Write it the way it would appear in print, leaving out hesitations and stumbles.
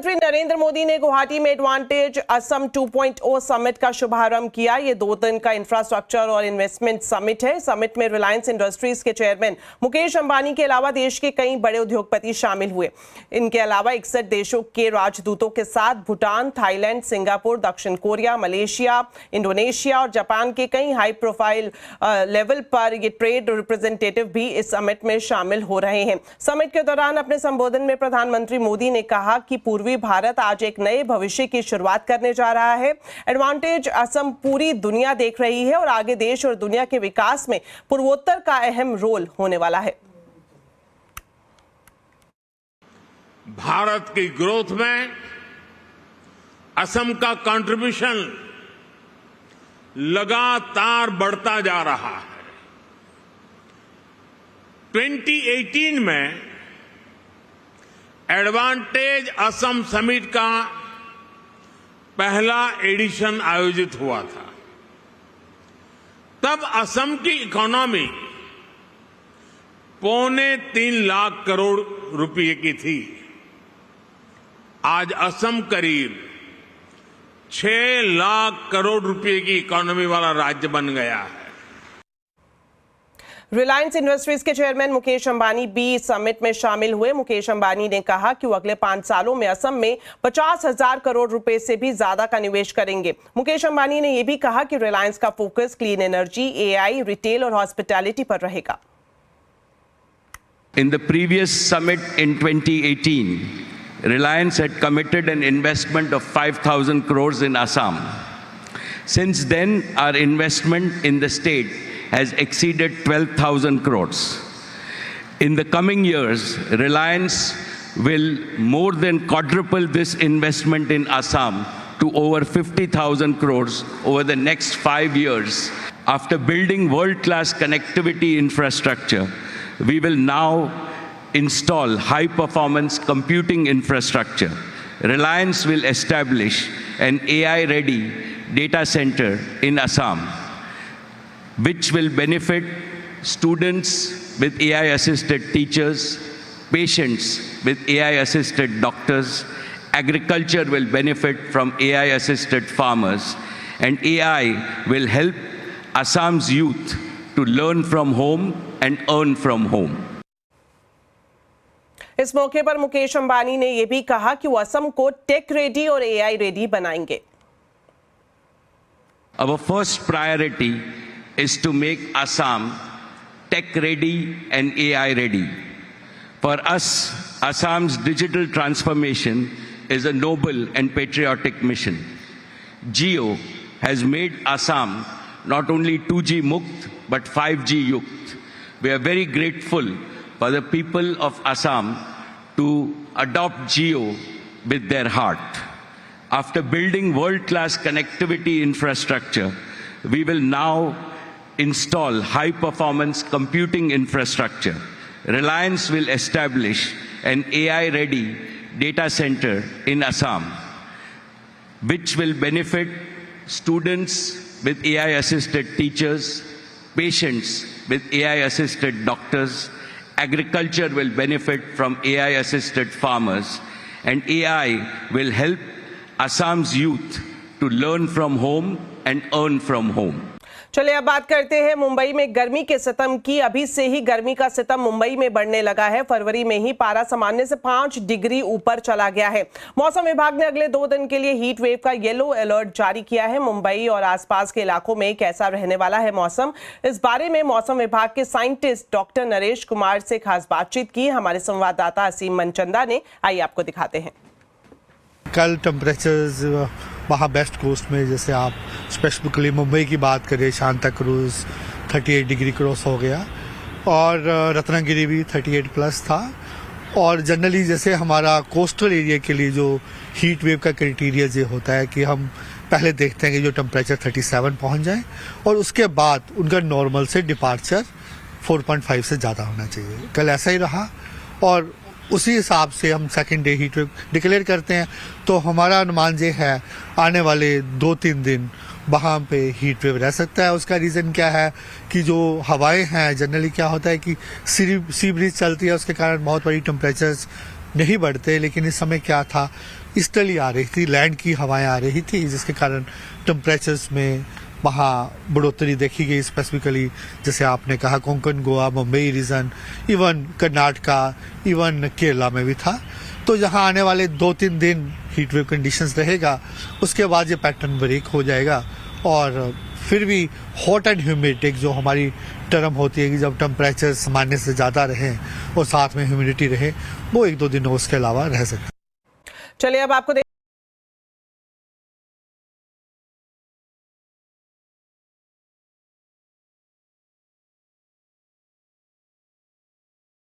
प्रधानमंत्री नरेंद्र मोदी ने गुवाहाटी में एडवांटेज असम 2.0 समिट का शुभारंभ किया। ये 2 दिन का इंफ्रास्ट्रक्चर और इन्वेस्टमेंट समिट है। समिट में रिलायंस इंडस्ट्रीज के चेयरमैन मुकेश अंबानी के अलावा देश के कई बड़े उद्योगपति शामिल हुए। इनके अलावा 61 देशों के राजदूतों के साथ भूटान, थाईलैंड, सिंगापुर, दक्षिण कोरिया, मलेशिया, इंडोनेशिया और जापान के कई हाई प्रोफाइल लेवल पर ये ट्रेड रिप्रेजेंटेटिव भी इस समिट में शामिल हो रहे हैं। समिट के दौरान अपने संबोधन में प्रधानमंत्री मोदी ने कहा कि पूर्वी भारत आज एक नए भविष्य की शुरुआत करने जा रहा है। एडवांटेज असम पूरी दुनिया देख रही है और आगे देश और दुनिया के विकास में पूर्वोत्तर का अहम रोल होने वाला है। भारत की ग्रोथ में असम का कंट्रीब्यूशन लगातार बढ़ता जा रहा है। 2018 में एडवांटेज असम समिट का पहला एडिशन आयोजित हुआ था। तब असम की इकोनॉमी 3.25 लाख करोड़ रुपए की थी। आज असम करीब 6 लाख करोड़ रुपए की इकोनॉमी वाला राज्य बन गया है। रिलायंस इंडस्ट्रीज के चेयरमैन मुकेश अंबानी भी समिट में शामिल हुए। मुकेश अंबानी ने कहा कि वो अगले 5 सालों में असम में 50,000 करोड़ रुपए से भी ज्यादा का निवेश करेंगे। मुकेश अंबानी ने यह भी कहा कि रिलायंस का focus clean energy, AI, retail और हॉस्पिटैलिटी पर रहेगा। In the previous summit in 2018, Reliance had committed an investment of 5,000 crores in Assam. Since then, our investment in the state has exceeded 12,000 crores. In the coming years, Reliance will more than quadruple this investment in Assam to over 50,000 crores over the next 5 years. After building world-class connectivity infrastructure, we will now install high-performance computing infrastructure. Reliance will establish an AI-ready data center in Assam, which will benefit students with AI-assisted teachers, patients with AI-assisted doctors. Agriculture will benefit from AI-assisted farmers, and AI will help Assam's youth to learn from home and earn from home. इस मौके पर मुकेश अंबानी ने यह भी कहा कि वो असम को टेक रेडी और AI रेडी बनाएंगे। Our first priority is to make Assam tech ready and AI ready. For us, Assam's digital transformation is a noble and patriotic mission. Jio has made Assam not only 2G Mukt but 5G Yukt. We are very grateful for the people of Assam to adopt Jio with their heart. After building world-class connectivity infrastructure, we will now install high-performance computing infrastructure. Reliance will establish an AI-ready data center in Assam, which will benefit students with AI-assisted teachers, patients with AI-assisted doctors. Agriculture will benefit from AI-assisted farmers, and AI will help Assam's youth to learn from home and earn from home. चलिए अब बात करते हैं मुंबई में गर्मी के सितम की। अभी से ही गर्मी का सितम मुंबई में बढ़ने लगा है। फरवरी में ही पारा सामान्य से 5 डिग्री ऊपर चला गया है। मौसम विभाग ने अगले 2 दिन के लिए हीट वेव का येलो अलर्ट जारी किया है। मुंबई और आसपास के इलाकों में कैसा रहने वाला है मौसम, इस बारे में मौसम विभाग के साइंटिस्ट डॉक्टर नरेश कुमार से खास बातचीत की हमारे संवाददाता असीम मनचंदा ने। आइए आपको दिखाते हैं। कल टेम्परेचर्स वहाँ वेस्ट कोस्ट में, जैसे आप स्पेसिफिकली मुंबई की बात करें, शांता क्रूज 38 डिग्री क्रॉस हो गया और रत्नागिरी भी 38 प्लस था। और जनरली जैसे हमारा कोस्टल एरिया के लिए जो हीट वेव का क्राइटेरिया ये होता है कि हम पहले देखते हैं कि जो टेम्परेचर 37 पहुँच जाए और उसके बाद उनका नॉर्मल से डिपार्चर 4.5 से ज़्यादा होना चाहिए। कल ऐसा ही रहा और उसी हिसाब से हम second day heat wave declare करते हैं। तो हमारा अनुमान ये है आने वाले 2-3 दिन वहाँ पे हीट वेव रह सकता है। उसका रीज़न क्या है कि जो हवाएं हैं, जनरली क्या होता है कि सी ब्रीज चलती है, उसके कारण बहुत बड़ी टेम्परेचर्स नहीं बढ़ते। लेकिन इस समय क्या था ईस्टर्ली आ रही थी, लैंड की हवाएं आ रही थी, जिसके कारण टेम्परेचर्स में वहाँ बढ़ोतरी देखी गई। स्पेसिफिकली जैसे आपने कहा Konkan, Goa, Mumbai region, even Karnataka, even Kerala में भी था। तो यहाँ आने वाले 2-3 दिन हीट वेव कंडीशंस रहेगा, उसके बाद ये पैटर्न ब्रेक हो जाएगा और फिर भी हॉट एंड ह्यूमिड एक जो हमारी टर्म होती है कि जब टेम्परेचर सामान्य से ज़्यादा रहे और साथ में ह्यूमिडिटी रहे, वो 1-2 दिन उसके अलावा रह सकता है। चलिए अब आपको